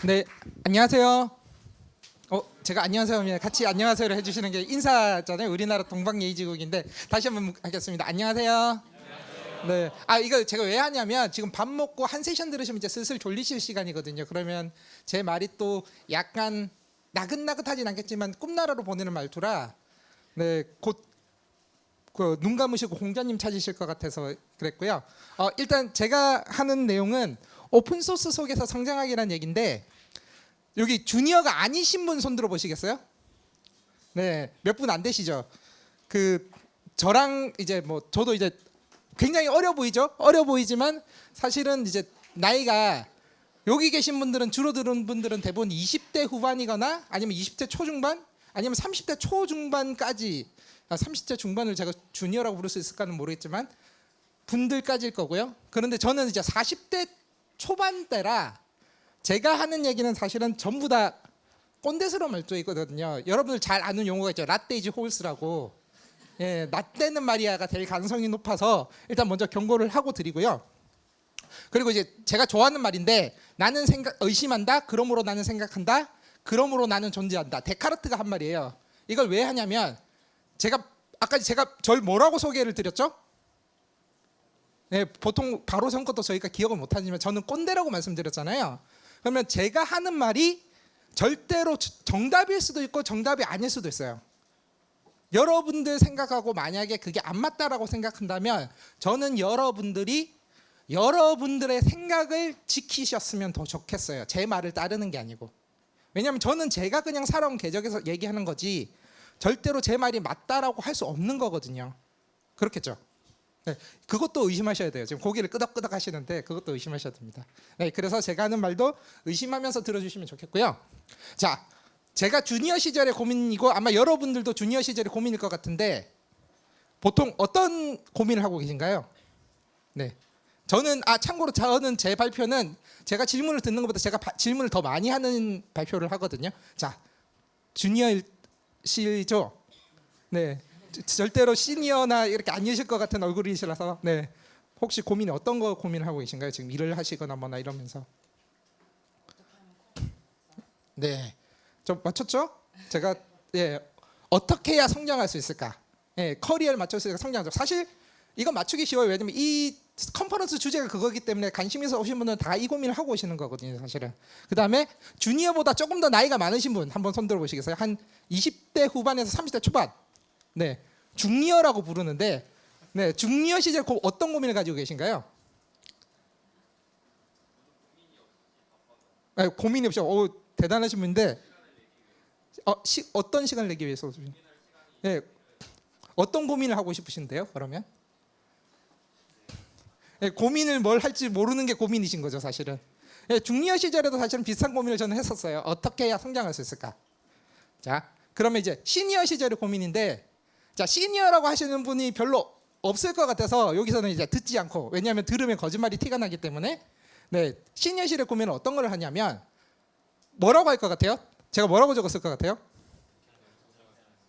네, 안녕하세요. 제가 안녕하세요 하면 같이 안녕하세요를 해주시는 게 인사잖아요. 우리나라 동방예의지국인데 다시 한번 하겠습니다. 안녕하세요. 네, 이거 제가 왜 하냐면 지금 밥 먹고 한 세션 들으시면 이제 슬슬 졸리실 시간이거든요. 그러면 제 말이 또 약간 나긋나긋하진 않겠지만 꿈나라로 보내는 말투라 네, 곧 눈 감으시고 공자님 찾으실 것 같아서 그랬고요. 일단 제가 하는 내용은 오픈 소스 속에서 성장하기라는 얘기인데 여기 주니어가 아니신 분 손 들어 보시겠어요? 네, 몇 분 안 되시죠? 저랑 이제 저도 이제 굉장히 어려 보이죠? 어려 보이지만 사실은 이제 나이가 여기 계신 분들은 주로 들은 분들은 대부분 20대 후반이거나 아니면 20대 초중반 아니면 30대 초중반까지 30대 중반을 제가 주니어라고 부를 수 있을까는 모르겠지만 분들까지일 거고요. 그런데 저는 이제 40대 초반대라 제가 하는 얘기는 사실은 전부 다 꼰대스러운 말투이거든요. 여러분들 잘 아는 용어가 있죠. 라떼이지 홀스라고. 예, 라떼는 마리아가 될 가능성이 높아서 일단 먼저 경고를 하고 드리고요. 그리고 이제 제가 좋아하는 말인데 나는 의심한다. 그러므로 나는 생각한다. 그러므로 나는 존재한다. 데카르트가 한 말이에요. 이걸 왜 하냐면 아까 제가 절 뭐라고 소개를 드렸죠? 네, 보통 바로 전 것도 저희가 기억을 못하지만 저는 꼰대라고 말씀드렸잖아요. 그러면 제가 하는 말이 절대로 정답일 수도 있고 정답이 아닐 수도 있어요. 여러분들 생각하고 만약에 그게 안 맞다라고 생각한다면 저는 여러분들의 생각을 지키셨으면 더 좋겠어요. 제 말을 따르는 게 아니고. 왜냐하면 저는 제가 그냥 살아온 궤적에서 얘기하는 거지 절대로 제 말이 맞다라고 할 수 없는 거거든요. 그렇겠죠? 네, 그것도 의심하셔야 돼요. 지금 고개를 끄덕끄덕 하시는데 그것도 의심하셔야 됩니다. 네, 그래서 제가 하는 말도 의심하면서 들어주시면 좋겠고요. 자, 제가 주니어 시절의 고민이고 아마 여러분들도 주니어 시절의 고민일 것 같은데 보통 어떤 고민을 하고 계신가요? 네, 참고로 저는 제 발표는 제가 질문을 듣는 것보다 제가 질문을 더 많이 하는 발표를 하거든요. 자, 주니어시죠? 네. 절대로 시니어나 이렇게 아니실 것 같은 얼굴이시라서 네, 혹시 고민이 어떤 거 고민을 하고 계신가요? 지금 일을 하시거나 뭐나 이러면서 네, 좀 맞췄죠? 제가 어떻게 해야 성장할 수 있을까? 커리어를 맞출 수 있을까? 성장하죠. 사실 이거 맞추기 쉬워요. 왜냐면 이 컨퍼런스 주제가 그거기 때문에 관심 있어 오신 분들은 다 이 고민을 하고 오시는 거거든요. 사실은. 그 다음에 주니어보다 조금 더 나이가 많으신 분 한번 손 들어보시겠어요? 한 20대 후반에서 30대 초반. 네, 중니어라고 부르는데, 네, 중니어 시절 어떤 고민을 가지고 계신가요? 고민이 없이, 대단하신 분인데, 어떤 시간을 내기 위해서? 네, 어떤 고민을 하고 싶으신데요? 그러면? 네, 고민을 뭘 할지 모르는 게 고민이신 거죠, 사실은. 네, 중니어 시절에도 사실은 비슷한 고민을 저는 했었어요. 어떻게 해야 성장할 수 있을까? 자, 그러면 이제 시니어 시절의 고민인데. 자, 시니어라고 하시는 분이 별로 없을 것 같아서 여기서는 이제 듣지 않고, 왜냐하면 들으면 거짓말이 티가 나기 때문에 네, 시니어실의 고민은 어떤 걸 하냐면 뭐라고 할 것 같아요? 제가 뭐라고 적었을 것 같아요?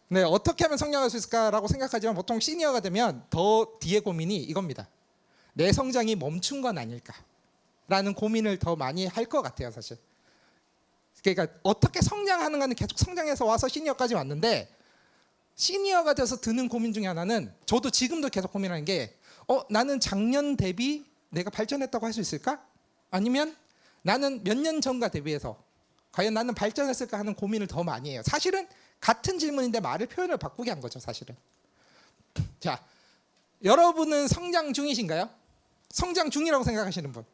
네, 어떻게 하면 성장할 수 있을까라고 생각하지만 보통 시니어가 되면 더 뒤에 고민이 이겁니다. 내 성장이 멈춘 건 아닐까라는 고민을 더 많이 할 것 같아요, 사실. 그러니까 어떻게 성장하는 가는 계속 성장해서 와서 시니어까지 왔는데 시니어가 돼서 드는 고민 중에 하나는 저도 지금도 계속 고민하는 게 나는 작년 대비 내가 발전했다고 할 수 있을까? 아니면 나는 몇 년 전과 대비해서 과연 나는 발전했을까 하는 고민을 더 많이 해요. 사실은 같은 질문인데 표현을 바꾸게 한 거죠, 사실은. 자, 여러분은 성장 중이신가요? 성장 중이라고 생각하시는 분.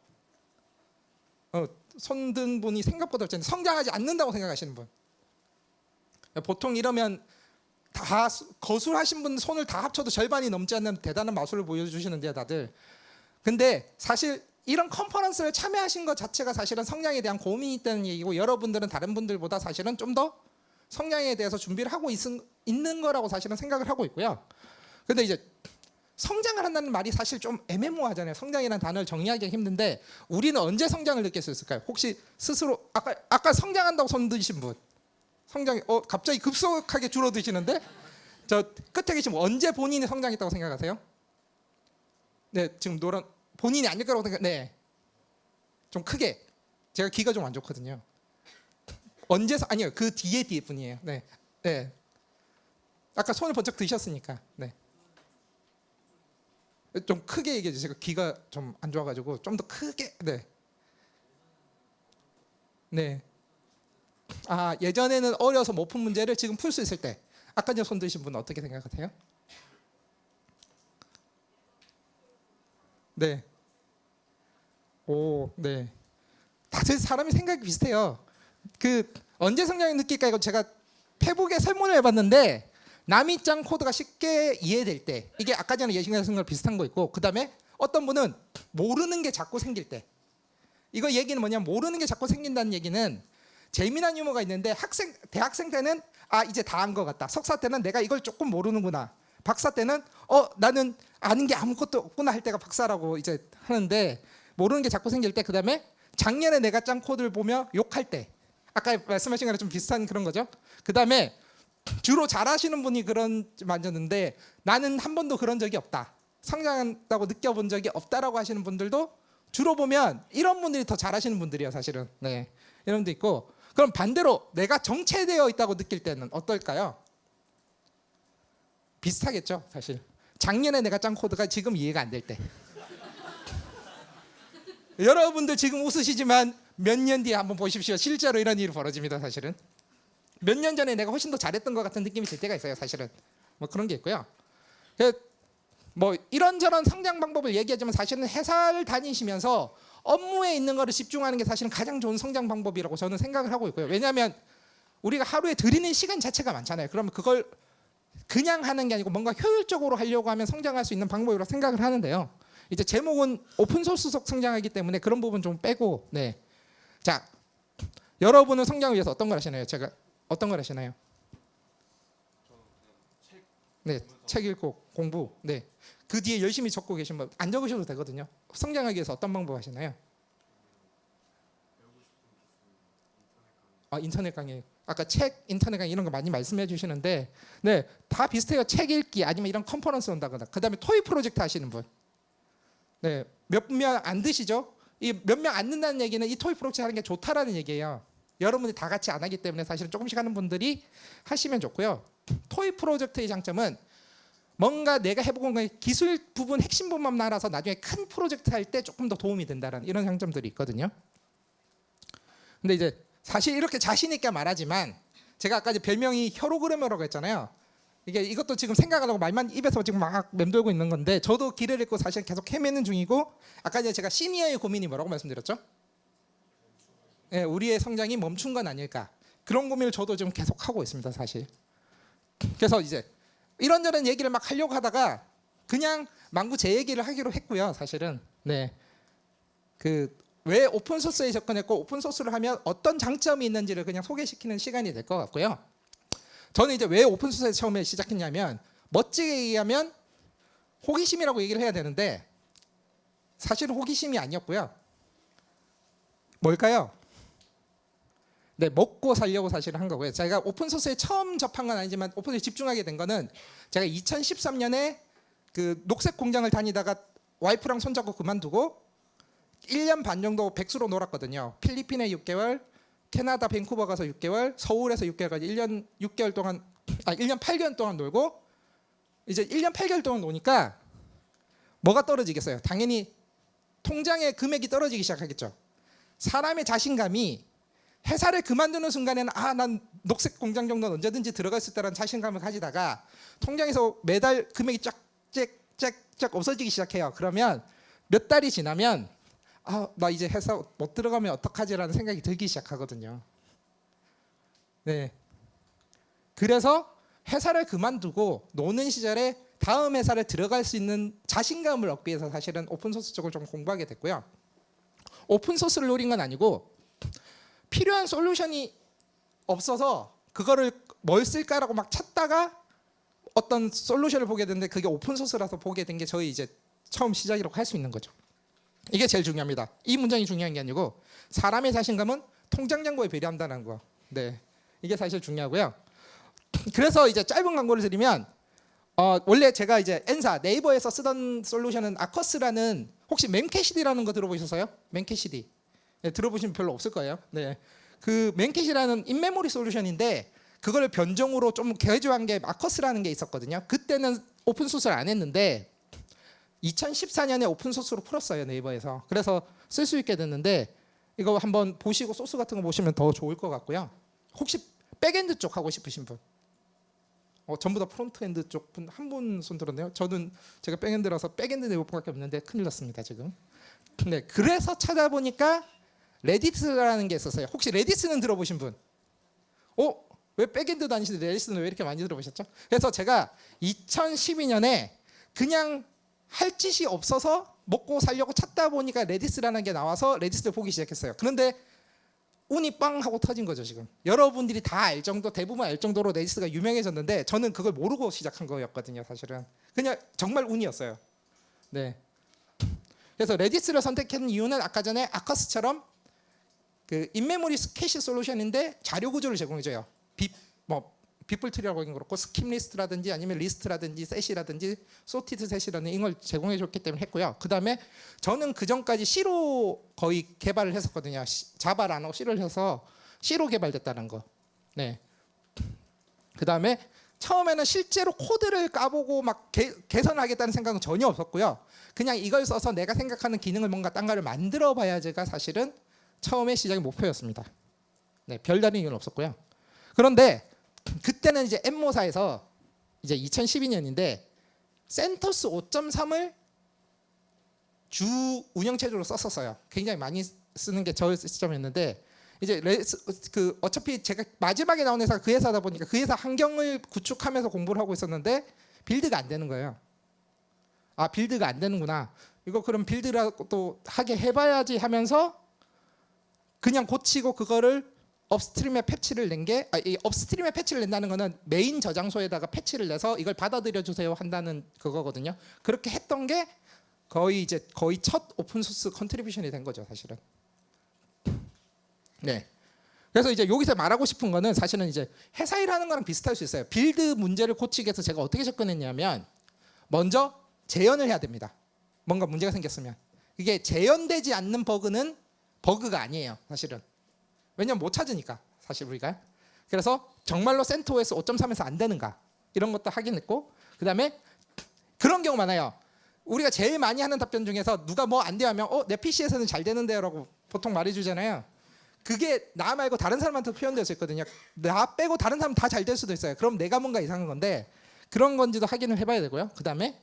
손 든 분이 생각보다 없잖아요. 성장하지 않는다고 생각하시는 분. 보통 이러면 다 거술하신 분 손을 다 합쳐도 절반이 넘지 않는 대단한 마술을 보여주시는데요, 다들. 근데 사실 이런 컨퍼런스를 참여하신 것 자체가 사실은 성장에 대한 고민이 있다는 얘기고 여러분들은 다른 분들보다 사실은 좀 더 성장에 대해서 준비를 하고 있는 거라고 사실은 생각을 하고 있고요. 근데 이제 성장을 한다는 말이 사실 좀 애매모호하잖아요. 성장이라는 단어를 정의하기가 힘든데 우리는 언제 성장을 느낄 수 있을까요? 혹시 스스로 아까 성장한다고 손 드신 분 성장이 갑자기 급속하게 줄어드시는데 저 끝에 계시면 언제 본인이 성장했다고 생각하세요? 네, 지금 본인이 아닐 거라고 생각. 네, 좀 크게. 제가 귀가 좀 안 좋거든요. 언제서 아니요 그 뒤에 분이에요. 네, 네. 아까 손을 번쩍 드셨으니까. 네. 좀 크게 얘기해 주세요. 제가 귀가 좀 안 좋아가지고 좀 더 크게. 네. 네. 아 예전에는 어려서 못 푼 문제를 지금 풀 수 있을 때. 아까 전에 손 드신 분 어떻게 생각하세요? 네. 오, 네. 다들 사람이 생각이 비슷해요. 그 언제 성장을 느낄까 이거 제가 페북에 설문을 해봤는데 남이짱 코드가 쉽게 이해될 때 이게 아까 전에 예시하신 거랑 비슷한 거 있고 그 다음에 어떤 분은 모르는 게 자꾸 생길 때 이거 얘기는 뭐냐면 모르는 게 자꾸 생긴다는 얘기는 재미난 유머가 있는데 대학생 때는 아 이제 다 한 것 같다. 석사 때는 내가 이걸 조금 모르는구나. 박사 때는 나는 아는 게 아무것도 없구나 할 때가 박사라고 이제 하는데 모르는 게 자꾸 생길 때 그다음에 작년에 내가 짠 코드를 보며 욕할 때 아까 말씀하신 거랑 좀 비슷한 그런 거죠. 그다음에 주로 잘하시는 분이 그런 만졌는데 나는 한 번도 그런 적이 없다. 성장한다고 느껴본 적이 없다라고 하시는 분들도 주로 보면 이런 분들이 더 잘하시는 분들이에요, 사실은. 네, 이런 분도 있고. 그럼 반대로 내가 정체되어 있다고 느낄 때는 어떨까요? 비슷하겠죠, 사실. 작년에 내가 짠 코드가 지금 이해가 안 될 때. 여러분들 지금 웃으시지만 몇 년 뒤에 한번 보십시오. 실제로 이런 일이 벌어집니다, 사실은. 몇 년 전에 내가 훨씬 더 잘했던 것 같은 느낌이 들 때가 있어요, 사실은. 뭐 그런 게 있고요. 뭐 이런저런 성장 방법을 얘기하지만 사실은 회사를 다니시면서 업무에 있는 거를 집중하는 게 사실은 가장 좋은 성장 방법이라고 저는 생각을 하고 있고요. 왜냐하면 우리가 하루에 들이는 시간 자체가 많잖아요. 그러면 그걸 그냥 하는 게 아니고 뭔가 효율적으로 하려고 하면 성장할 수 있는 방법이라고 생각을 하는데요. 이제 제목은 오픈소스 속 성장하기 때문에 그런 부분 좀 빼고, 네. 자, 여러분은 성장을 위해서 어떤 걸 하시나요? 제가 어떤 걸 하시나요? 네, 책 읽고 공부. 네, 그 뒤에 열심히 적고 계신 분 안 적으셔도 되거든요. 성장하기 위해서 어떤 방법 하시나요? 인터넷 강의. 아까 책, 인터넷 강의 이런 거 많이 말씀해 주시는데, 네, 다 비슷해요. 책 읽기 아니면 이런 컨퍼런스 온다거나. 그다음에 토익 프로젝트 하시는 분. 네, 몇 명 안 드시죠? 이 몇 명 안 든다는 얘기는 이 토익 프로젝트 하는 게 좋다라는 얘기예요. 여러분이 다 같이 안 하기 때문에 사실은 조금씩 하는 분들이 하시면 좋고요. 토익 프로젝트의 장점은 뭔가 내가 해보고 건 기술 부분 핵심 부분만 알아서 나중에 큰 프로젝트 할 때 조금 더 도움이 된다는 이런 장점들이 있거든요. 근데 이제 사실 이렇게 자신 있게 말하지만 제가 아까 이제 별명이 혀로그래머라고 했잖아요. 이것도 지금 생각 안 하고 말만 입에서 지금 막 맴돌고 있는 건데 저도 길을 잃고 사실 계속 헤매는 중이고 아까 이제 제가 시니어의 고민이 뭐라고 말씀드렸죠? 네, 우리의 성장이 멈춘 건 아닐까 그런 고민을 저도 좀 계속 하고 있습니다, 사실. 그래서 이제 이런저런 얘기를 막 하려고 하다가 그냥 망구 제 얘기를 하기로 했고요, 사실은. 네, 왜 오픈소스에 접근했고 오픈소스를 하면 어떤 장점이 있는지를 그냥 소개시키는 시간이 될 것 같고요. 저는 이제 왜 오픈소스에 처음에 시작했냐면 멋지게 얘기하면 호기심이라고 얘기를 해야 되는데 사실은 호기심이 아니었고요. 뭘까요? 네, 먹고 살려고 사실 한 거고요. 제가 오픈소스에 처음 접한 건 아니지만 오픈소스에 집중하게 된 거는 제가 2013년에 그 녹색 공장을 다니다가 와이프랑 손잡고 그만두고 1년 반 정도 백수로 놀았거든요. 필리핀에 6개월, 캐나다 밴쿠버 가서 6개월, 서울에서 6개월까지 1년 6개월 동안 1년 8개월 동안 놀고 이제 1년 8개월 동안 노니까 뭐가 떨어지겠어요? 당연히 통장의 금액이 떨어지기 시작하겠죠. 사람의 자신감이 회사를 그만두는 순간에는 난 녹색 공장 정도는 언제든지 들어갈 수 있다는 자신감을 가지다가 통장에서 매달 금액이 쫙 없어지기 시작해요. 그러면 몇 달이 지나면 나 이제 회사 못 들어가면 어떡하지라는 생각이 들기 시작하거든요. 네. 그래서 회사를 그만두고 노는 시절에 다음 회사를 들어갈 수 있는 자신감을 얻기 위해서 사실은 오픈소스 쪽을 좀 공부하게 됐고요. 오픈소스를 노린 건 아니고 필요한 솔루션이 없어서 그거를 뭘 쓸까라고 막 찾다가 어떤 솔루션을 보게 됐는데 그게 오픈소스라서 보게 된 게 저희 이제 처음 시작이라고 할 수 있는 거죠. 이게 제일 중요합니다. 이 문장이 중요한 게 아니고 사람의 자신감은 통장 잔고에 배려한다는 거. 네, 이게 사실 중요하고요. 그래서 이제 짧은 광고를 드리면 원래 제가 이제 N사 네이버에서 쓰던 솔루션은 아커스라는 혹시 맨캐시디라는 거 들어보셨어요? 맨캐시디. 네, 들어보시면 별로 없을 거예요. 네, 그 맨캣이라는 인메모리 솔루션인데 그걸 변종으로 좀 개조한 게 마커스라는 게 있었거든요. 그때는 오픈 소스를 안 했는데 2014년에 오픈 소스로 풀었어요, 네이버에서. 그래서 쓸 수 있게 됐는데 이거 한번 보시고 소스 같은 거 보시면 더 좋을 것 같고요. 혹시 백엔드 쪽 하고 싶으신 분? 전부 다 프론트엔드 쪽 분 한 분 손 들었네요. 저는 제가 백엔드라서 백엔드 네이버밖에 없는데 큰일 났습니다 지금. 네, 그래서 찾아보니까 레디스라는 게 있었어요. 혹시 레디스는 들어보신 분? 왜 백엔드 다니시는데 레디스는 왜 이렇게 많이 들어보셨죠? 그래서 제가 2012년에 그냥 할 짓이 없어서 먹고 살려고 찾다 보니까 레디스라는 게 나와서 레디스를 보기 시작했어요. 그런데 운이 빵 하고 터진 거죠 지금. 여러분들이 다 알 정도, 대부분 알 정도로 레디스가 유명해졌는데 저는 그걸 모르고 시작한 거였거든요 사실은. 그냥 정말 운이었어요. 네. 그래서 레디스를 선택한 이유는 아까 전에 아커스처럼 그 인메모리 캐시 솔루션인데 자료 구조를 제공해줘요. 비플트리라고 그렇고 스킵 리스트라든지 아니면 리스트라든지 셋이라든지 소티드 셋이라는 이걸 제공해줬기 때문에 했고요. 그 다음에 저는 그 전까지 C로 거의 개발을 했었거든요. 자바를 안 하고 C를 해서 C로 개발됐다는 거. 네. 그 다음에 처음에는 실제로 코드를 까보고 막 개선하겠다는 생각은 전혀 없었고요. 그냥 이걸 써서 내가 생각하는 기능을 뭔가 딴 거를 만들어 봐야지가 사실은 처음에 시작의 목표였습니다. 네, 별다른 이유는 없었고요. 그런데 그때는 이제 엠모사에서 이제 2012년인데 센토스 5.3을 주 운영체제로 썼었어요. 굉장히 많이 쓰는 게 저 시점이었는데 이제 어차피 제가 마지막에 나온 회사가 그 회사다 보니까 그 회사 환경을 구축하면서 공부를 하고 있었는데 빌드가 안 되는 거예요. 아, 빌드가 안 되는구나. 이거 그럼 빌드라도 하게 해봐야지 하면서 그냥 고치고 그거를 업스트림에 패치를 낸 게, 이 업스트림에 패치를 낸다는 거는 메인 저장소에다가 패치를 내서 이걸 받아들여 주세요 한다는 그거거든요. 그렇게 했던 게 거의 첫 오픈 소스 컨트리뷰션이 된 거죠, 사실은. 네. 그래서 이제 여기서 말하고 싶은 거는 사실은 이제 회사 일하는 거랑 비슷할 수 있어요. 빌드 문제를 고치기 위해서 제가 어떻게 접근했냐면 먼저 재현을 해야 됩니다. 뭔가 문제가 생겼으면. 이게 재현되지 않는 버그는 버그가 아니에요, 사실은. 왜냐면 못 찾으니까 사실 우리가. 그래서 정말로 CentOS 5.3에서 안 되는가 이런 것도 확인했고, 그 다음에 그런 경우 많아요. 우리가 제일 많이 하는 답변 중에서 누가 뭐 안 돼요 하면 내 PC에서는 잘 되는데요 라고 보통 말해주잖아요. 그게 나 말고 다른 사람한테 표현될 수 있거든요. 나 빼고 다른 사람 다 잘 될 수도 있어요. 그럼 내가 뭔가 이상한 건데 그런 건지도 확인을 해봐야 되고요. 그 다음에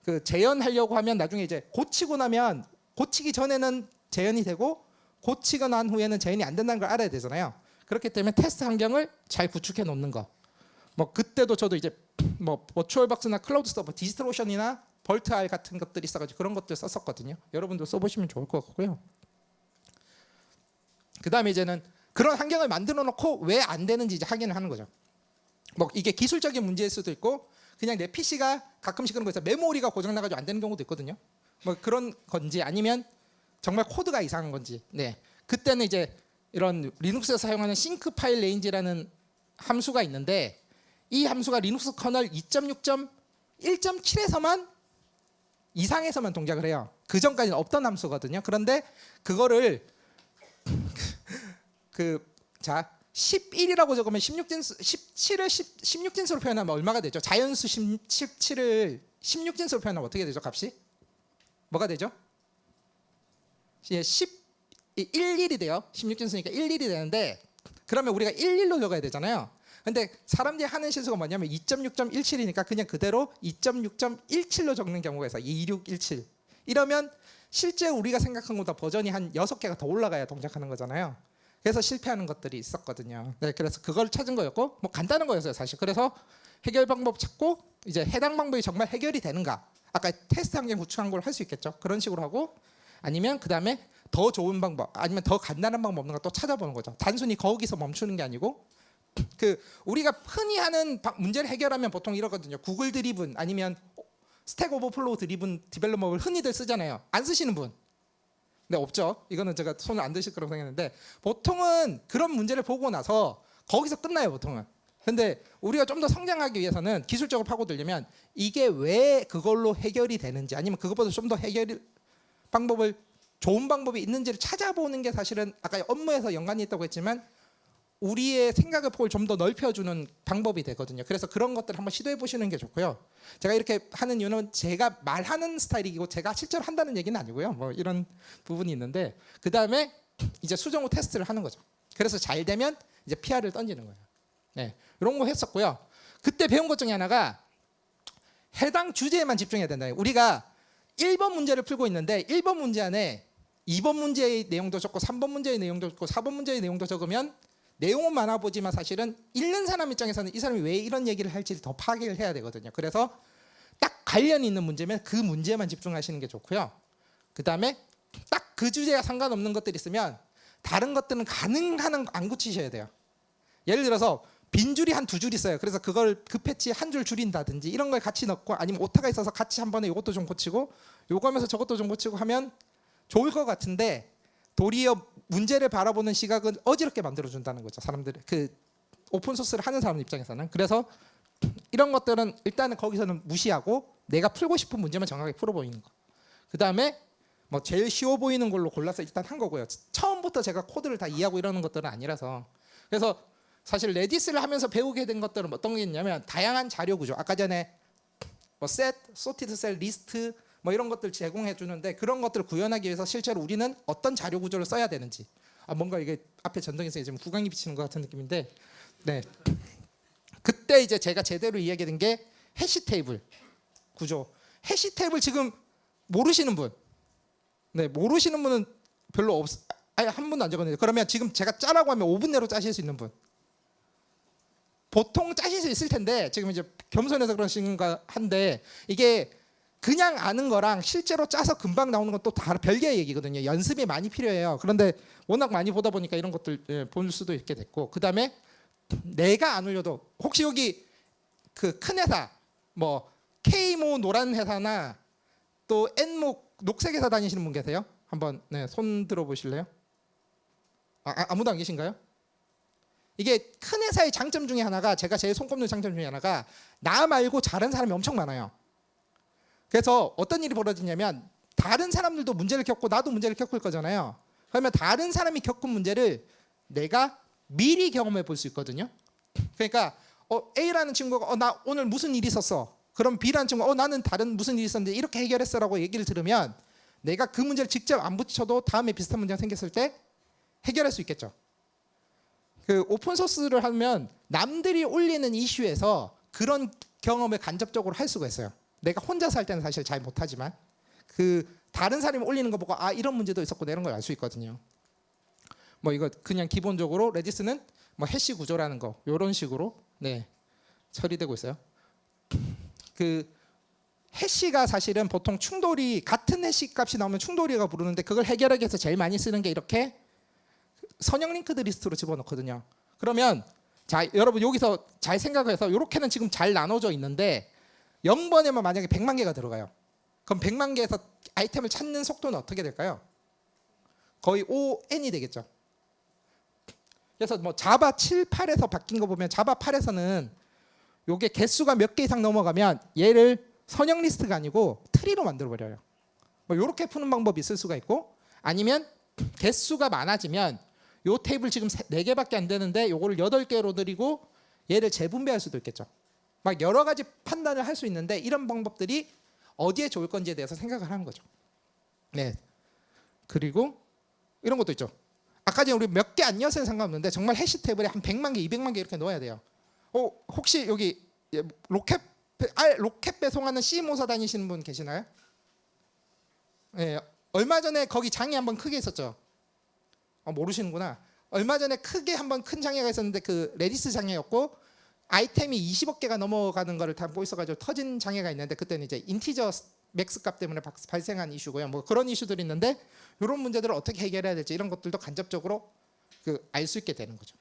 그 재현하려고 하면 나중에 이제 고치고 나면 고치기 전에는 재현이 되고 고치고 난 후에는 재현이 안 된다는 걸 알아야 되잖아요. 그렇기 때문에 테스트 환경을 잘 구축해 놓는 거. 뭐 그때도 저도 이제 뭐 버추얼박스나 클라우드 서버, 디스트로션이나 벌트 R 같은 것들이 있어가지고 그런 것들 썼었거든요. 여러분도 써보시면 좋을 것 같고요. 그 다음에 이제는 그런 환경을 만들어 놓고 왜 안 되는지 이제 확인을 하는 거죠. 뭐 이게 기술적인 문제일 수도 있고 그냥 내 PC가 가끔씩 그런 거 있어요. 메모리가 고장 나가지고 안 되는 경우도 있거든요. 뭐 그런 건지 아니면 정말 코드가 이상한 건지. 네, 그때는 이제 이런 리눅스에서 사용하는 싱크 파일 레인지라는 함수가 있는데 이 함수가 리눅스 커널 2.6.1.7에서만 이상에서만 동작을 해요. 그 전까지는 없던 함수거든요. 그런데 그거를 11이라고 적으면 17을 16진수로 표현하면 얼마가 되죠? 자연수 17을 16진수로 표현하면 어떻게 되죠? 값이? 뭐가 되죠? 11이 돼요. 16진수니까 11이 되는데 그러면 우리가 11로 적어야 되잖아요. 근데 사람들이 하는 실수가 뭐냐면 2.6.17이니까 그냥 그대로 2.6.17로 적는 경우가 있어요. 2617. 이러면 실제 우리가 생각한 것보다 버전이 한 6개가 더 올라가야 동작하는 거잖아요. 그래서 실패하는 것들이 있었거든요. 네, 그래서 그걸 찾은 거였고 뭐 간단한 거였어요, 사실. 그래서 해결 방법 찾고 이제 해당 방법이 정말 해결이 되는가. 아까 테스트 환경 구축한 걸 할 수 있겠죠. 그런 식으로 하고 아니면 그다음에 더 좋은 방법 아니면 더 간단한 방법 없는가 또 찾아보는 거죠. 단순히 거기서 멈추는 게 아니고 우리가 흔히 하는 문제를 해결하면 보통 이러거든요. 구글 드리븐 아니면 스택 오버플로우 드리븐 디벨로퍼를 흔히들 쓰잖아요. 안 쓰시는 분? 네, 없죠. 이거는 제가 손을 안 드실 거라고 생각했는데 보통은 그런 문제를 보고 나서 거기서 끝나요, 보통은. 근데 우리가 좀 더 성장하기 위해서는 기술적으로 파고들려면 이게 왜 그걸로 해결이 되는지 아니면 그것보다 좀 더 해결 방법을 좋은 방법이 있는지를 찾아보는 게 사실은 아까 업무에서 연관이 있다고 했지만 우리의 생각의 폭을 좀 더 넓혀주는 방법이 되거든요. 그래서 그런 것들 한번 시도해 보시는 게 좋고요. 제가 이렇게 하는 이유는 제가 말하는 스타일이고 제가 실제로 한다는 얘기는 아니고요. 뭐 이런 부분이 있는데 그 다음에 이제 수정 후 테스트를 하는 거죠. 그래서 잘 되면 이제 PR을 던지는 거예요. 네, 이런 거 했었고요. 그때 배운 것 중에 하나가 해당 주제에만 집중해야 된다. 우리가 1번 문제를 풀고 있는데 1번 문제 안에 2번 문제의 내용도 적고 3번 문제의 내용도 적고 4번 문제의 내용도 적으면 내용은 많아 보지만 사실은 읽는 사람 입장에서는 이 사람이 왜 이런 얘기를 할지 더 파악을 해야 되거든요. 그래서 딱 관련 있는 문제면 그 문제만 집중하시는 게 좋고요. 그 다음에 딱 그 주제와 상관없는 것들이 있으면 다른 것들은 가능한 한 안 고치셔야 돼요. 예를 들어서 빈 줄이 한 2줄 있어요. 그래서 그걸 그 패치 한 줄 줄인다든지 이런 걸 같이 넣고 아니면 오타가 있어서 같이 한 번에 이것도 좀 고치고 요거 하면서 저것도 좀 고치고 하면 좋을 것 같은데 도리어 문제를 바라보는 시각은 어지럽게 만들어준다는 거죠. 사람들이 그 오픈 소스를 하는 사람 입장에서는. 그래서 이런 것들은 일단은 거기서는 무시하고 내가 풀고 싶은 문제만 정확하게 풀어보이는 거. 그 다음에 뭐 제일 쉬워 보이는 걸로 골라서 일단 한 거고요. 처음부터 제가 코드를 다 이해하고 이러는 것들은 아니라서. 그래서 사실 레디스를 하면서 배우게 된 것들은 어떤 게 있냐면 다양한 자료 구조. 아까 전에 뭐 셋, 소티드 셀, 리스트 뭐 이런 것들 제공해 주는데 그런 것들을 구현하기 위해서 실제로 우리는 어떤 자료 구조를 써야 되는지 뭔가 이게 앞에 전등에서 지금 후광이 비치는 것 같은 느낌인데 네 그때 이제 제가 제대로 이해하게 된 게 해시 테이블 구조. 해시 테이블 지금 모르시는 분, 네 모르시는 분은 별로 아예 한 분도 안 적었는데 그러면 지금 제가 짜라고 하면 5분 내로 짜실 수 있는 분 보통 짜실 수 있을 텐데 지금 이제 겸손해서 그러신가 한데 이게 그냥 아는 거랑 실제로 짜서 금방 나오는 건 또 다른 별개의 얘기거든요. 연습이 많이 필요해요. 그런데 워낙 많이 보다 보니까 이런 것들 볼 수도 있게 됐고 그 다음에 내가 안 올려도 혹시 여기 그 큰 회사 뭐 K모 노란 회사나 또 N모 녹색 회사 다니시는 분 계세요? 한번 네, 손 들어보실래요? 아무도 안 계신가요? 이게 큰 회사의 장점 중에 하나가 제가 제일 손꼽는 장점 중에 하나가 나 말고 잘하는 사람이 엄청 많아요. 그래서 어떤 일이 벌어지냐면 다른 사람들도 문제를 겪고 나도 문제를 겪을 거잖아요. 그러면 다른 사람이 겪은 문제를 내가 미리 경험해 볼 수 있거든요. 그러니까 A라는 친구가 나 오늘 무슨 일이 있었어. 그럼 B라는 친구가 나는 다른 무슨 일이 있었는데 이렇게 해결했어라고 얘기를 들으면 내가 그 문제를 직접 안 붙여도 다음에 비슷한 문제가 생겼을 때 해결할 수 있겠죠. 그 오픈 소스를 하면 남들이 올리는 이슈에서 그런 경험을 간접적으로 할 수가 있어요. 내가 혼자서 할 때는 사실 잘 못하지만 그 다른 사람이 올리는 거 보고 이런 문제도 있었고 이런 걸 알 수 있거든요. 뭐 이거 그냥 기본적으로 레디스는 뭐 해시 구조라는 거 이런 식으로 네 처리되고 있어요. 그 해시가 사실은 보통 충돌이 같은 해시 값이 나오면 충돌이라고 부르는데 그걸 해결하기 위해서 제일 많이 쓰는 게 이렇게 선형 링크드 리스트로 집어넣거든요. 그러면 자 여러분 여기서 잘 생각해서 이렇게는 지금 잘 나눠져 있는데 0번에만 만약에 100만 개가 들어가요. 그럼 100만 개에서 아이템을 찾는 속도는 어떻게 될까요? 거의 5n이 되겠죠. 그래서 뭐 자바 7, 8에서 바뀐 거 보면 자바 8에서는 요게 개수가 몇 개 이상 넘어가면 얘를 선형 리스트가 아니고 트리로 만들어 버려요. 뭐 이렇게 푸는 방법이 있을 수가 있고 아니면 개수가 많아지면 요 테이블 지금 4개밖에 안 되는데 요거를 8개로 드리고 얘를 재분배할 수도 있겠죠. 막 여러 가지 판단을 할 수 있는데 이런 방법들이 어디에 좋을 건지에 대해서 생각을 하는 거죠. 네. 그리고 이런 것도 있죠. 아까 전에 우리 몇 개 안 넣었어도 상관없는데 정말 해시 테이블에 한 100만 개, 200만 개 이렇게 넣어야 돼요. 혹시 여기 로켓 배송하는 C모사 다니시는 분 계시나요? 네. 얼마 전에 거기 장애 한번 크게 있었죠. 모르시는구나. 얼마 전에 크게 한번 큰 장애가 있었는데 그 레디스 장애였고 아이템이 20억 개가 넘어가는 거를 담고 있어가지고 터진 장애가 있는데 그때는 이제 인티저 맥스 값 때문에 발생한 이슈고요. 뭐 그런 이슈들이 있는데 이런 문제들을 어떻게 해결해야 될지 이런 것들도 간접적으로 알 수 있게 되는 거죠.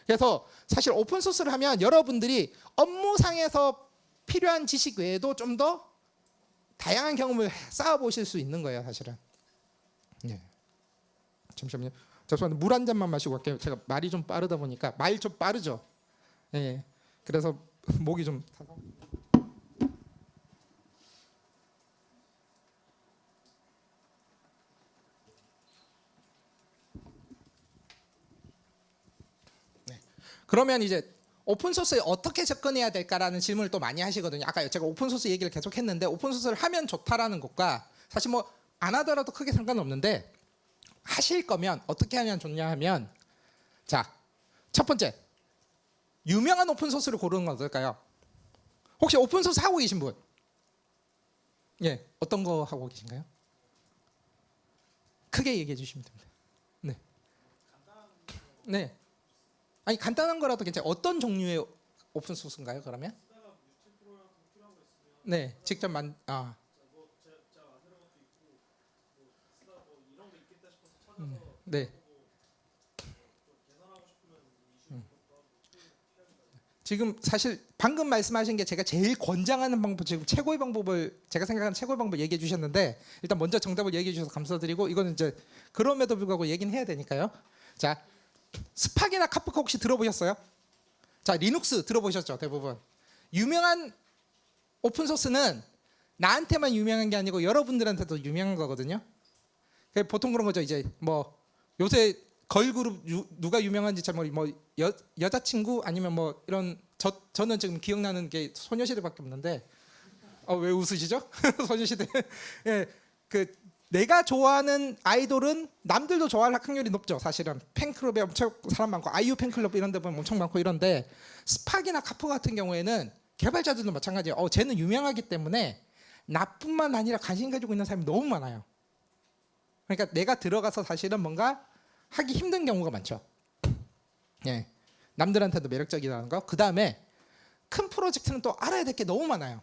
그래서 사실 오픈 소스를 하면 여러분들이 업무상에서 필요한 지식 외에도 좀 더 다양한 경험을 쌓아 보실 수 있는 거예요, 사실은. 네. 잠시만요. 잠시만 물 한 잔만 마시고 갈게요. 제가 말이 좀 빠르다 보니까 말 좀 빠르죠. 네. 그래서 목이 좀 타서. 그러면 이제 오픈소스에 어떻게 접근해야 될까라는 질문을 또 많이 하시거든요. 아까 제가 오픈소스 얘기를 계속 했는데 오픈소스를 하면 좋다라는 것과 사실 뭐 안 하더라도 크게 상관없는데 하실 거면 어떻게 하면 좋냐 하면 자, 첫 번째 유명한 오픈소스를 고르는 건 어떨까요? 혹시 오픈소스 하고 계신 분? 예, 어떤 거 하고 계신가요? 크게 얘기해 주시면 됩니다. 네. 네. 아니 간단한 거라도 괜찮아요. 어떤 종류의 오픈소스인가요? 그러면? 네, 직접 네. 지금 사실 방금 말씀하신 게 제가 제일 권장하는 방법, 지금 최고의 방법을 제가 생각하는 최고의 방법 얘기해 주셨는데 일단 먼저 정답을 얘기해 주셔서 감사드리고 이거는 이제 그럼에도 불구하고 얘기는 해야 되니까요. 자, 스파게나 카프카 혹시 들어보셨어요? 자, 리눅스 들어보셨죠? 대부분. 유명한 오픈소스는 나한테만 유명한 게 아니고 여러분들한테도 유명한 거거든요. 보통 그런 거죠. 이제 뭐 요새 걸그룹 누가 유명한지 잘 뭐 여자친구 아니면 뭐 이런 저는 지금 기억나는 게 소녀시대밖에 없는데 왜 웃으시죠? 소녀시대. 예, 그 내가 좋아하는 아이돌은 남들도 좋아할 확률이 높죠. 사실은 팬클럽에 엄청 사람 많고 아이유 팬클럽 이런 데 보면 엄청 많고 이런데 스파기나 카푸 같은 경우에는 개발자들도 마찬가지예요. 쟤는 유명하기 때문에 나뿐만 아니라 관심 가지고 있는 사람이 너무 많아요. 그러니까 내가 들어가서 사실은 뭔가 하기 힘든 경우가 많죠. 예, 남들한테도 매력적이라는 거. 그 다음에 큰 프로젝트는 또 알아야 될 게 너무 많아요.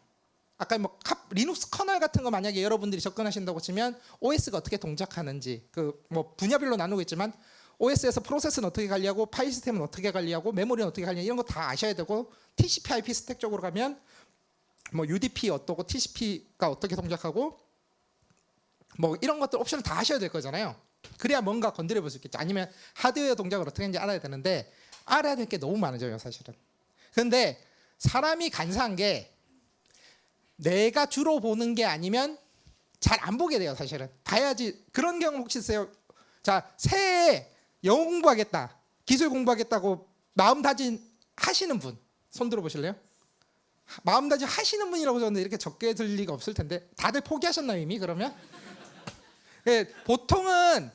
아까 뭐 리눅스 커널 같은 거 만약에 여러분들이 접근하신다고 치면 OS가 어떻게 동작하는지 그 뭐 분야별로 나누고 있지만 OS에서 프로세스는 어떻게 관리하고 파일 시스템은 어떻게 관리하고 메모리는 어떻게 관리하고 이런 거 다 아셔야 되고 TCP/IP 스택 쪽으로 가면 뭐 UDP 어떻고 TCP가 어떻게 동작하고 뭐 이런 것들 옵션을 다 하셔야 될 거잖아요. 그래야 뭔가 건드려 볼 수 있겠죠. 아니면 하드웨어 동작을 어떻게 하는지 알아야 되는데 알아야 될 게 너무 많아져요 사실은. 그런데 사람이 간사한 게 내가 주로 보는 게 아니면 잘 안 보게 돼요 사실은. 봐야지. 그런 경험 혹시 있어요? 자, 새해에 영어 공부하겠다, 기술 공부하겠다고 마음 다진 하시는 분 손 들어보실래요? 마음 다진 하시는 분이라고 저는 이렇게 적게 들 리가 없을 텐데 다들 포기하셨나요 이미 그러면? 예, 보통은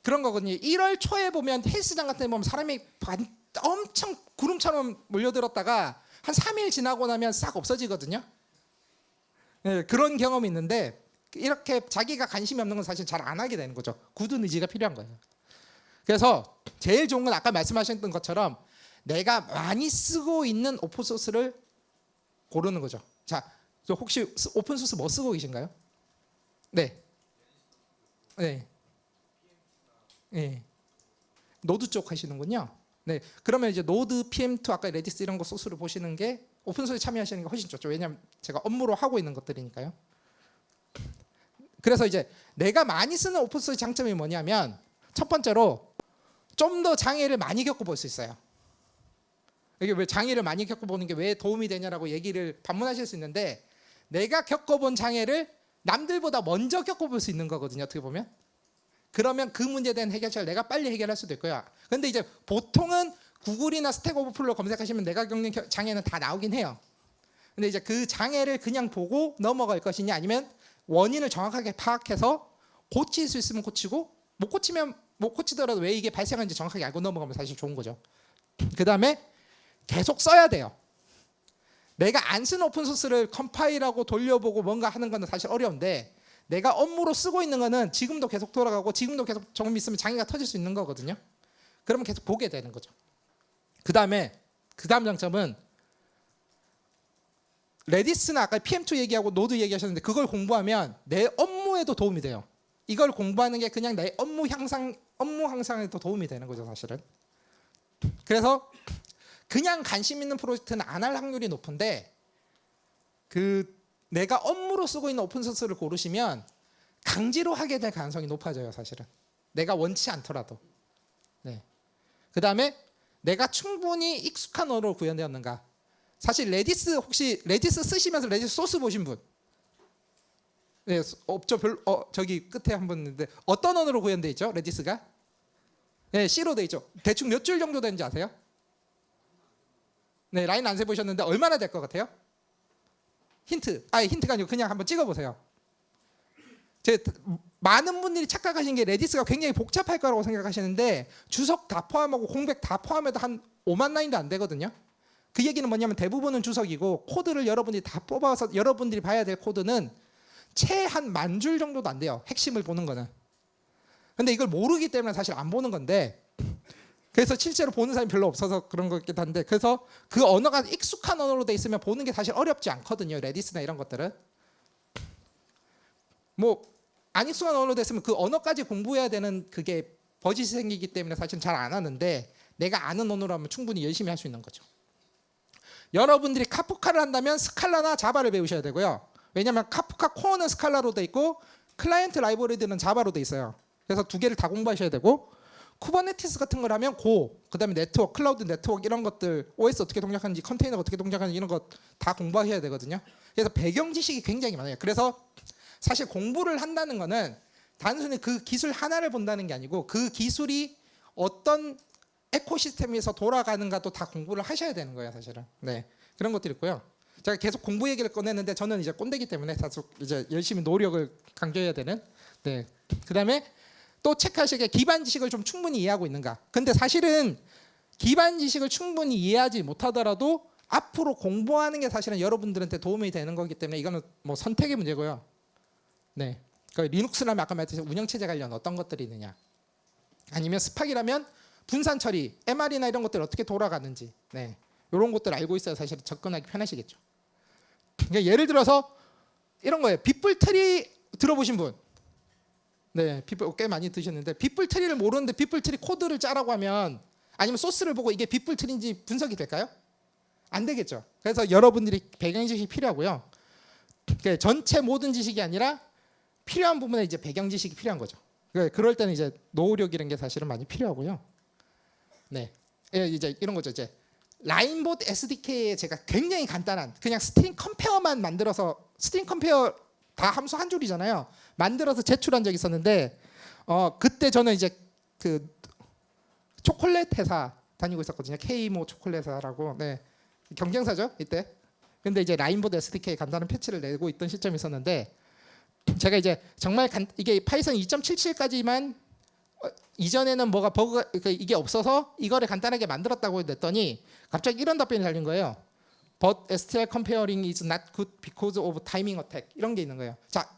그런 거거든요. 1월 초에 보면 헬스장 같은 데 보면 사람이 엄청 구름처럼 몰려들었다가 한 3일 지나고 나면 싹 없어지거든요. 예, 그런 경험이 있는데 이렇게 자기가 관심이 없는 건 사실 잘 안 하게 되는 거죠. 굳은 의지가 필요한 거예요. 그래서 제일 좋은 건 아까 말씀하셨던 것처럼 내가 많이 쓰고 있는 오픈소스를 고르는 거죠. 자, 혹시 오픈소스 뭐 쓰고 계신가요? 네. 네. 네. 노드 쪽 하시는군요. 네. 그러면 이제 노드, PM2 아까 레디스 이런 거 소스를 보시는 게 오픈소스에 참여하시는 게 훨씬 좋죠. 왜냐하면 제가 업무로 하고 있는 것들이니까요. 그래서 이제 내가 많이 쓰는 오픈소스 장점이 뭐냐면 첫 번째로 좀 더 장애를 많이 겪어볼 수 있어요. 이게 왜 장애를 많이 겪어보는 게 왜 도움이 되냐라고 얘기를 반문하실 수 있는데 내가 겪어본 장애를 남들보다 먼저 겪어볼 수 있는 거거든요. 어떻게 보면. 그러면 그 문제에 대한 해결책을 내가 빨리 해결할 수도 있고요. 근데 이제 보통은 구글이나 스택 오버플로 검색하시면 내가 겪는 장애는 다 나오긴 해요. 근데 이제 그 장애를 그냥 보고 넘어갈 것이냐 아니면 원인을 정확하게 파악해서 고칠 수 있으면 고치고 못 고치면 못 고치더라도 왜 이게 발생하는지 정확하게 알고 넘어가면 사실 좋은 거죠. 그 다음에 계속 써야 돼요. 내가 안 쓰는 오픈소스를 컴파일하고 돌려보고 뭔가 하는 건 사실 어려운데 내가 업무로 쓰고 있는 거는 지금도 계속 돌아가고 지금도 계속 조금 있으면 장애가 터질 수 있는 거거든요. 그러면 계속 보게 되는 거죠. 그 다음 장점은 레디스나 아까 PM2 얘기하고 노드 얘기하셨는데 그걸 공부하면 내 업무에도 도움이 돼요. 이걸 공부하는 게 그냥 내 업무 향상에도 도움이 되는 거죠 사실은. 그래서 그냥 관심 있는 프로젝트는 안 할 확률이 높은데 내가 업무로 쓰고 있는 오픈소스를 고르시면 강제로 하게 될 가능성이 높아져요 사실은. 내가 원치 않더라도. 네. 그 다음에 내가 충분히 익숙한 언어로 구현되었는가. 사실 레디스 혹시 레디스 쓰시면서 레디스 소스 보신 분? 네, 없죠. 저기 끝에 한 분 있는데 어떤 언어로 구현되어 있죠? 레디스가? 네, C로 되어 있죠. 대충 몇 줄 정도 되는지 아세요? 네, 라인 안 세보셨는데 얼마나 될 것 같아요? 힌트. 힌트가 아니고 그냥 한번 찍어보세요. 많은 분들이 착각하신 게 레디스가 굉장히 복잡할 거라고 생각하시는데 주석 다 포함하고 공백 다 포함해도 한 5만 라인도 안 되거든요. 그 얘기는 뭐냐면 대부분은 주석이고 코드를 여러분들이 다 뽑아서 여러분들이 봐야 될 코드는 채 한 10,000줄 정도도 안 돼요. 핵심을 보는 거는. 근데 이걸 모르기 때문에 사실 안 보는 건데 그래서 실제로 보는 사람이 별로 없어서 그런 거긴 한데 그래서 그 언어가 익숙한 언어로 돼 있으면 보는 게 사실 어렵지 않거든요. 레디스나 이런 것들은. 뭐 안 익숙한 언어로 됐으면 그 언어까지 공부해야 되는 그게 버짓이 생기기 때문에 사실 잘 안 하는데 내가 아는 언어로 하면 충분히 열심히 할 수 있는 거죠. 여러분들이 카프카를 한다면 스칼라나 자바를 배우셔야 되고요. 왜냐하면 카프카 코어는 스칼라로 돼 있고 클라이언트 라이브러리들은 자바로 돼 있어요. 그래서 두 개를 다 공부하셔야 되고 쿠버네티스 같은 걸 하면 그다음에 네트워크, 클라우드 네트워크 이런 것들 OS 어떻게 동작하는지 컨테이너가 어떻게 동작하는지 이런 거 다 공부하셔야 되거든요. 그래서 배경 지식이 굉장히 많아요. 그래서 사실 공부를 한다는 거는 단순히 그 기술 하나를 본다는 게 아니고 그 기술이 어떤 에코시스템에서 돌아가는가도 다 공부를 하셔야 되는 거예요, 사실은. 네, 그런 것들이 있고요. 제가 계속 공부 얘기를 꺼냈는데 저는 이제 꼰대기 때문에 계속 이제 열심히 노력을 강조해야 되는. 네, 그다음에 또 체크하실 게 기반 지식을 좀 충분히 이해하고 있는가. 근데 사실은 기반 지식을 충분히 이해하지 못하더라도 앞으로 공부하는 게 사실은 여러분들한테 도움이 되는 거기 때문에 이거는 뭐 선택의 문제고요. 네, 그러니까 리눅스라면 아까 말했듯이 운영체제 관련 어떤 것들이 있느냐, 아니면 스팍이라면 분산 처리, MR이나 이런 것들 어떻게 돌아가는지, 네, 이런 것들 알고 있어야 사실 접근하기 편하시겠죠. 그러니까 예를 들어서 이런 거예요. 빗불 트리 들어보신 분? 네, 빗불 꽤 많이 드셨는데 빗불 트리를 모르는데 빗불 트리 코드를 짜라고 하면 아니면 소스를 보고 이게 빗불 트리인지 분석이 될까요? 안 되겠죠. 그래서 여러분들이 배경 지식이 필요하고요. 그러니까 전체 모든 지식이 아니라 필요한 부분에 이제 배경 지식이 필요한 거죠. 그러니까 그럴 때는 이제 노력이라는 게 사실은 많이 필요하고요. 네, 이제 이런 거죠. 이제 라인보드 SDK에 제가 굉장히 간단한 그냥 스트링 컴페어만 만들어서 스트링 컴페어 다 함수 한 줄이잖아요. 만들어서 제출한 적이 있었는데 그때 저는 이제 그 초콜릿 회사 다니고 있었거든요. K모 초콜릿 회사라고. 네, 경쟁사죠 이때. 근데 이제 라인보드 SDK 간단한 패치를 내고 있던 시점이 있었는데 제가 이제 정말 이게 파이썬 2.77까지만 이전에는 뭐가 버그가 이게 없어서 이거를 간단하게 만들었다고 냈더니 갑자기 이런 답변이 달린 거예요. But STL comparing is not good because of timing attack. 이런 게 있는 거예요. 자,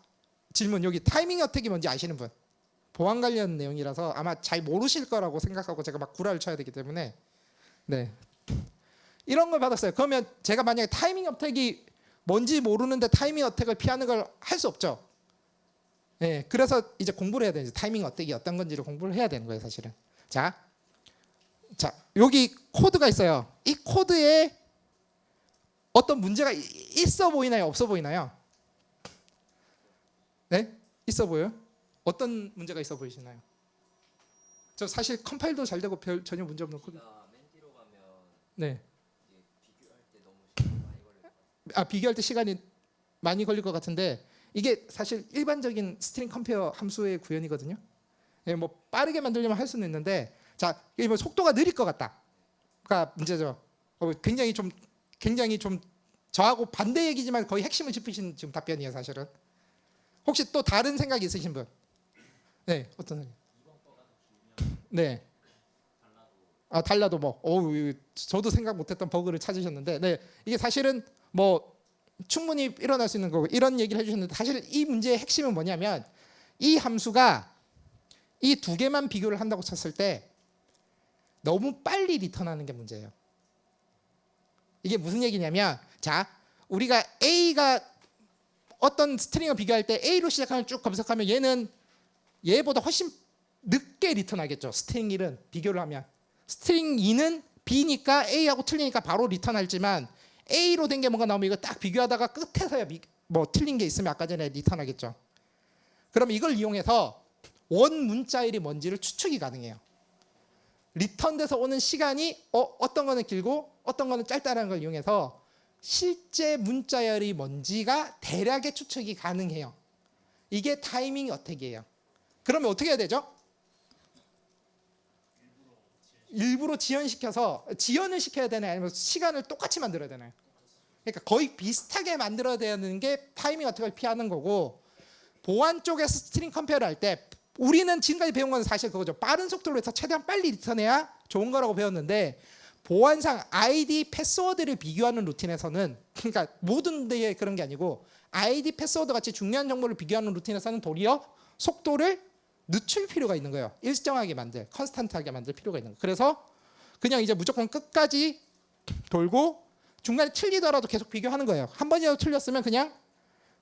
질문 여기 타이밍 어택이 뭔지 아시는 분? 보안 관련 내용이라서 아마 잘 모르실 거라고 생각하고 제가 막 구라를 쳐야 되기 때문에 네, 이런 걸 받았어요. 그러면 제가 만약에 타이밍 어택이 뭔지 모르는데 타이밍 어택을 피하는 걸 할 수 없죠. 네, 그래서 이제 공부를 해야 되는 타이밍 어택이 어떤 건지를 공부를 해야 되는 거예요, 사실은. 자, 여기 코드가 있어요. 이 코드에 어떤 문제가 있어 보이나요, 없어 보이나요? 네, 있어 보여요? 어떤 문제가 있어 보이시나요? 저 사실 컴파일도 잘 되고 전혀 문제 없는 코드. 맨 뒤로 가면 네. 비교할 때 너무 시간이 많이 걸려요. 비교할 때 시간이 많이 걸릴 것 같은데 이게 사실 일반적인 스트링 컴페어 함수의 구현이거든요. 예, 뭐 빠르게 만들려면 할 수는 있는데 자, 이게 뭐 속도가 느릴 것 같다가 문제죠. 굉장히 좀 저하고 반대 얘기지만 거의 핵심을 짚으신 지금 답변이에요, 사실은. 혹시 또 다른 생각이 있으신 분? 네, 어떤 생각? 네. 달라도 뭐, 저도 생각 못했던 버그를 찾으셨는데, 네, 이게 사실은 뭐 충분히 일어날 수 있는 거고 이런 얘기를 해주셨는데 사실 이 문제의 핵심은 뭐냐면 이 함수가 이 두 개만 비교를 한다고 쳤을 때 너무 빨리 리턴하는 게 문제예요. 이게 무슨 얘기냐면, 자, 우리가 A가 어떤 스트링을 비교할 때 A로 시작하면 쭉 검색하면 얘는 얘보다 훨씬 늦게 리턴하겠죠. 스트링 1은 비교를 하면 스트링 2는 B니까 A하고 틀리니까 바로 리턴하지만 A로 된 게 뭔가 나오면 이거 딱 비교하다가 끝에서야 뭐 틀린 게 있으면 아까 전에 리턴하겠죠. 그럼 이걸 이용해서 원 문자열이 뭔지를 추측이 가능해요. 리턴돼서 오는 시간이 어떤 거는 길고 어떤 거는 짧다는 걸 이용해서 실제 문자열이 뭔지가 대략의 추측이 가능해요. 이게 타이밍 어택이에요. 그러면 어떻게 해야 되죠? 일부러 지연을 시켜야 되나요? 아니면 시간을 똑같이 만들어야 되나요? 그러니까 거의 비슷하게 만들어야 되는 게 타이밍 어택을 피하는 거고, 보안 쪽에서 스트링 컴페어를 할 때 우리는 지금까지 배운 건 사실 그거죠. 빠른 속도로 해서 최대한 빨리 리턴해야 좋은 거라고 배웠는데, 보안상 아이디 패스워드를 비교하는 루틴에서는, 그러니까 모든 데에 그런 게 아니고 아이디 패스워드 같이 중요한 정보를 비교하는 루틴에서는 도리어 속도를 늦출 필요가 있는 거예요. 일정하게 컨스탄트하게 만들 필요가 있는 거예요. 그래서 그냥 이제 무조건 끝까지 돌고 중간에 틀리더라도 계속 비교하는 거예요. 한 번이라도 틀렸으면 그냥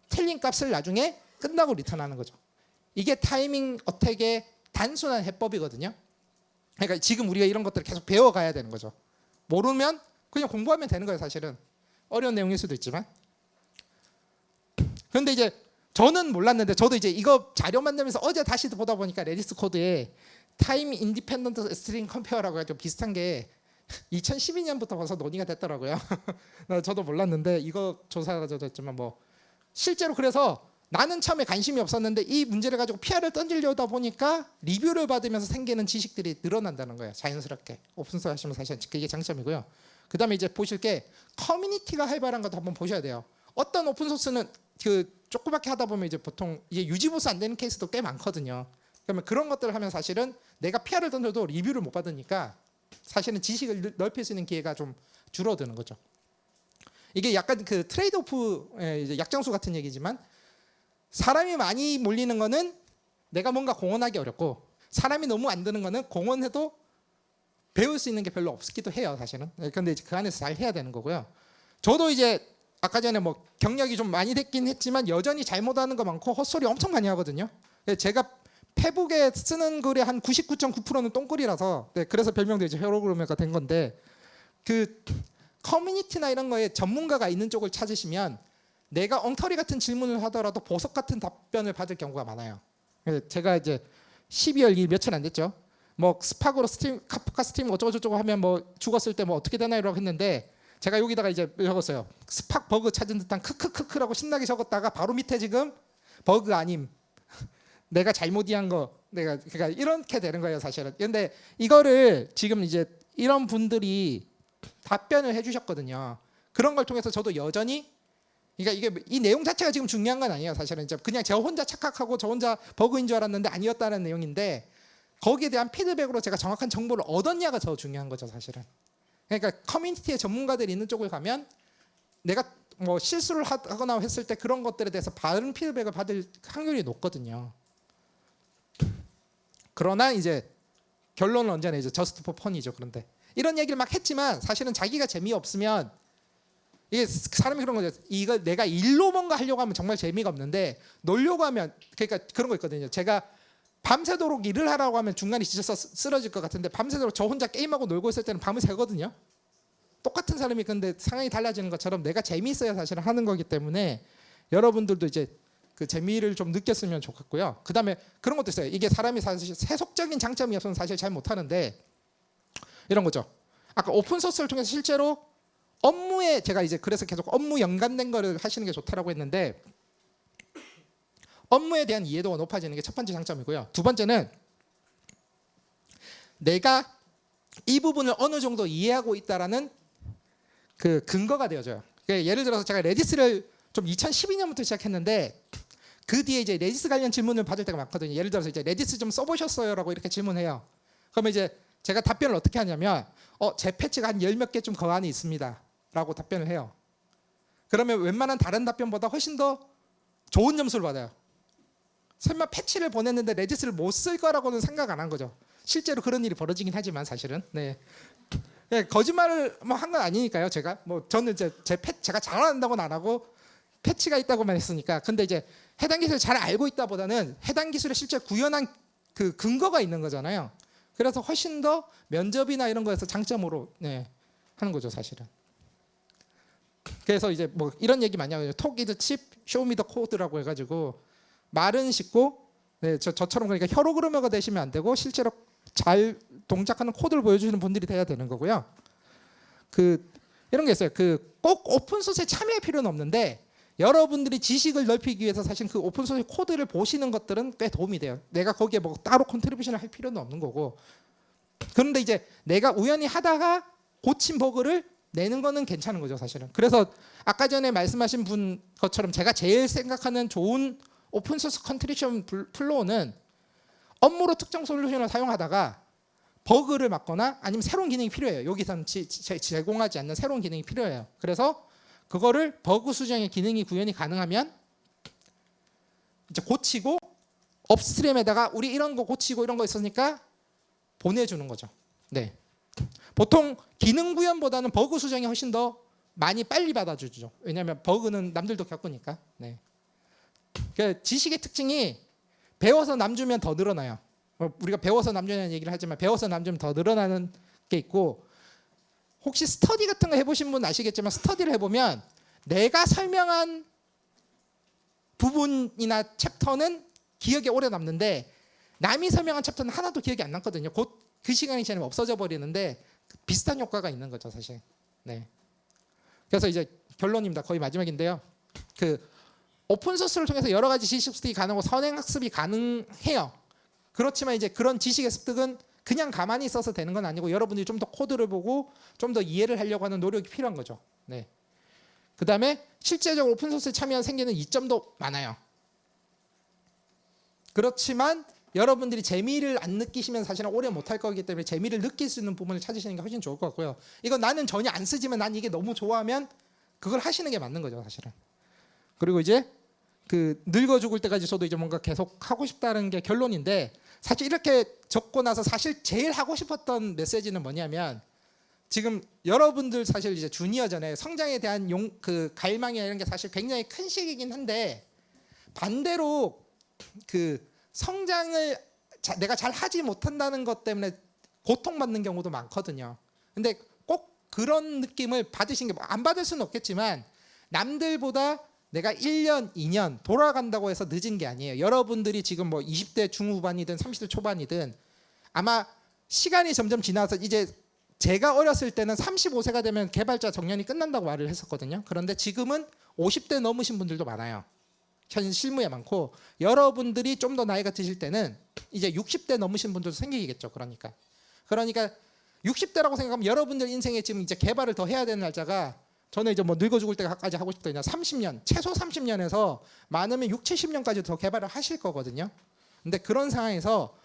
틀린 값을 나중에 끝나고 리턴하는 거죠. 이게 타이밍 어택의 단순한 해법이거든요. 그러니까 지금 우리가 이런 것들을 계속 배워가야 되는 거죠. 모르면 그냥 공부하면 되는 거예요. 사실은 어려운 내용일 수도 있지만. 그런데 이제 저는 몰랐는데, 저도 이제 이거 자료 만들면서 어제 다시 보다 보니까 레디스 코드에 타임 인디펜던트 스트링 컴페어라고 해가지고 비슷한 게 2012년부터 벌써 논의가 됐더라고요. 저도 몰랐는데 이거 조사가 됐지만 뭐 실제로 그래서 나는 처음에 관심이 없었는데 이 문제를 가지고 PR을 던지려다 보니까 리뷰를 받으면서 생기는 지식들이 늘어난다는 거예요. 자연스럽게 오픈소스 하시면 사실 그게 장점이고요. 그 다음에 이제 보실 게 커뮤니티가 활발한 것도 한번 보셔야 돼요. 어떤 오픈소스는 그 조그맣게 하다 보면 이제 보통 이게 유지보수 안 되는 케이스도 꽤 많거든요. 그러면 그런 것들을 하면 사실은 내가 PR을 던져도 리뷰를 못 받으니까 사실은 지식을 넓힐 수 있는 기회가 좀 줄어드는 거죠. 이게 약간 그 트레이드오프의 약정수 같은 얘기지만, 사람이 많이 몰리는 거는 내가 뭔가 공헌하기 어렵고, 사람이 너무 안 드는 거는 공헌해도 배울 수 있는 게 별로 없기도 해요, 사실은. 그런데 이제 그 안에서 잘 해야 되는 거고요. 저도 이제 아까 전에 뭐 경력이 좀 많이 됐긴 했지만 여전히 잘못하는 거 많고 헛소리 엄청 많이 하거든요. 제가 페북에 쓰는 글의 한 99.9%는 똥글이라서, 그래서 별명도 이제 헤로그램가 된 건데, 그 커뮤니티나 이런 거에 전문가가 있는 쪽을 찾으시면 내가 엉터리 같은 질문을 하더라도 보석 같은 답변을 받을 경우가 많아요. 제가 이제 12월 2일 며칠 안 됐죠. 뭐 스팍으로 카프카 스트림 어쩌고저쩌고 하면 뭐 죽었을 때 뭐 어떻게 되나요라고 했는데, 제가 여기다가 이제 적었어요. 스팍 버그 찾은 듯한 크크크크라고 신나게 적었다가 바로 밑에 지금 버그 아님, 내가 잘못 이해한 거, 내가 그러니까 이렇게 되는 거예요, 사실은. 근데 이거를 지금 이제 이런 분들이 답변을 해주셨거든요. 그런 걸 통해서 저도 여전히, 그러니까 이게 이 내용 자체가 지금 중요한 건 아니에요, 사실은. 이제 그냥 저 혼자 착각하고 저 혼자 버그인 줄 알았는데 아니었다는 내용인데, 거기에 대한 피드백으로 제가 정확한 정보를 얻었냐가 더 중요한 거죠, 사실은. 그러니까 커뮤니티에 전문가들이 있는 쪽을 가면 내가 뭐 실수를 하거나 했을 때 그런 것들에 대해서 바른 피드백을 받을 확률이 높거든요. 그러나 이제 결론은 언제나 이제 저스트 포 펀이죠. 그런데 이런 얘기를 막 했지만 사실은 자기가 재미없으면, 이게 사람이 그런 거죠. 이거 내가 일로 뭔가 하려고 하면 정말 재미가 없는데, 놀려고 하면, 그러니까 그런 거 있거든요. 제가 밤새도록 일을 하라고 하면 중간에 지쳐서 쓰러질 것 같은데, 밤새도록 저 혼자 게임하고 놀고 있을 때는 밤을 새거든요. 똑같은 사람이 근데 상황이 달라지는 것처럼 내가 재미있어야 사실은 하는 거기 때문에 여러분들도 이제 그 재미를 좀 느꼈으면 좋겠고요. 그 다음에 그런 것도 있어요. 이게 사람이 사실 세속적인 장점이 없으면 사실 잘 못하는데, 이런 거죠. 아까 오픈소스를 통해서 실제로 업무에, 제가 이제 그래서 계속 업무 연관된 거를 하시는 게 좋다라고 했는데, 업무에 대한 이해도가 높아지는 게 첫 번째 장점이고요. 두 번째는 내가 이 부분을 어느 정도 이해하고 있다라는 그 근거가 되어져요. 그러니까 예를 들어서 제가 레디스를 좀 2012년부터 시작했는데, 그 뒤에 이제 레디스 관련 질문을 받을 때가 많거든요. 예를 들어서 이제 레디스 좀 써보셨어요라고 이렇게 질문해요. 그러면 이제 제가 답변을 어떻게 하냐면, 제 패치가 한 10몇 개 좀 그 안에 있습니다라고 답변을 해요. 그러면 웬만한 다른 답변보다 훨씬 더 좋은 점수를 받아요. 설마 패치를 보냈는데 레디스를 못 쓸 거라고는 생각 안 한 거죠. 실제로 그런 일이 벌어지긴 하지만 사실은. 네. 거짓말을 뭐 한 건 아니니까요. 제가 뭐 저는 이제 제가 잘한다고는 안 하고 패치가 있다고만 했으니까. 근데 이제 해당 기술을 잘 알고 있다보다는 해당 기술에 실제 구현한 그 근거가 있는 거잖아요. 그래서 훨씬 더 면접이나 이런 거에서 장점으로 하는 거죠, 사실은. 그래서 이제 뭐 이런 얘기 많이 하거든요. 톡 이즈 칩, 쇼 미 더 코드라고 해가지고, 말은 쉽고, 저처럼 그러니까 혀로그래머가 되시면 안 되고 실제로 잘 동작하는 코드를 보여주시는 분들이 돼야 되는 거고요. 이런 게 있어요. 꼭 오픈소스에 참여할 필요는 없는데, 여러분들이 지식을 넓히기 위해서 사실 그 오픈소스 코드를 보시는 것들은 꽤 도움이 돼요. 내가 거기에 뭐 따로 컨트리뷰션을 할 필요는 없는 거고, 그런데 이제 내가 우연히 하다가 고친 버그를 내는 거는 괜찮은 거죠, 사실은. 그래서 아까 전에 말씀하신 분 것처럼 제가 제일 생각하는 좋은 오픈소스 컨트리션 플로우는 업무로 특정 솔루션을 사용하다가 버그를 막거나 아니면 새로운 기능이 필요해요. 여기서는 제공하지 않는 새로운 기능이 필요해요. 그래서 그거를 버그 수정의 기능이 구현이 가능하면 이제 고치고 업스트림에다가 우리 이런 거 고치고 이런 거 있으니까 보내주는 거죠. 네. 보통 기능 구현보다는 버그 수정이 훨씬 더 많이 빨리 받아주죠. 왜냐하면 버그는 남들도 겪으니까. 네. 그러니까 지식의 특징이 배워서 남주면 더 늘어나요. 우리가 배워서 남주는 얘기를 하지만 배워서 남주면 더 늘어나는 게 있고, 혹시 스터디 같은 거 해보신 분 아시겠지만 스터디를 해보면 내가 설명한 부분이나 챕터는 기억에 오래 남는데 남이 설명한 챕터는 하나도 기억이 안 남거든요. 곧 그 시간이 지나면 없어져 버리는데 비슷한 효과가 있는 거죠, 사실. 네. 그래서 이제 결론입니다. 거의 마지막인데요. 그 오픈 소스를 통해서 여러 가지 지식 습득이 가능하고 선행 학습이 가능해요. 그렇지만 이제 그런 지식의 습득은 그냥 가만히 있어서 되는 건 아니고 여러분들이 좀 더 코드를 보고 좀 더 이해를 하려고 하는 노력이 필요한 거죠. 네. 그다음에 실제적으로 오픈 소스에 참여한 생기는 이점도 많아요. 그렇지만 여러분들이 재미를 안 느끼시면 사실은 오래 못할 거기 때문에 재미를 느낄 수 있는 부분을 찾으시는 게 훨씬 좋을 것 같고요. 이건 나는 전혀 안 쓰지만 난 이게 너무 좋아하면 그걸 하시는 게 맞는 거죠, 사실은. 그리고 이제 그 늙어 죽을 때까지 저도 이제 뭔가 계속 하고 싶다는 게 결론인데, 사실 이렇게 적고 나서 사실 제일 하고 싶었던 메시지는 뭐냐면, 지금 여러분들 사실 이제 주니어잖아요. 성장에 대한 그 갈망이나 이런 게 사실 굉장히 큰 시기이긴 한데, 반대로 그 성장을 내가 잘 하지 못한다는 것 때문에 고통받는 경우도 많거든요. 근데 꼭 그런 느낌을 받으신 게 안 받을 수는 없겠지만 남들보다 내가 1년, 2년 돌아간다고 해서 늦은 게 아니에요. 여러분들이 지금 뭐 20대 중후반이든 30대 초반이든 아마 시간이 점점 지나서 이제 제가 어렸을 때는 35세가 되면 개발자 정년이 끝난다고 말을 했었거든요. 그런데 지금은 50대 넘으신 분들도 많아요. 현 실무에 많고, 여러분들이 좀 더 나이가 드실 때는 이제 60대 넘으신 분들도 생기겠죠. 그러니까 60대라고 생각하면 여러분들 인생에 지금 이제 개발을 더 해야 되는 날짜가, 저는 이제 뭐 늙어 죽을 때까지 하고 싶다, 30년, 최소 30년에서 많으면 6, 70년까지 더 개발을 하실 거거든요. 근데 그런 상황에서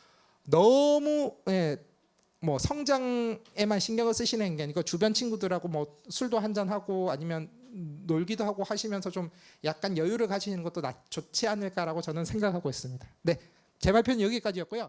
너무 뭐 성장에만 신경을 쓰시는 게 아니고 주변 친구들하고 뭐 술도 한잔 하고 아니면 놀기도 하고 하시면서 좀 약간 여유를 가지는 것도 좋지 않을까라고 저는 생각하고 있습니다. 네, 제 발표는 여기까지였고요.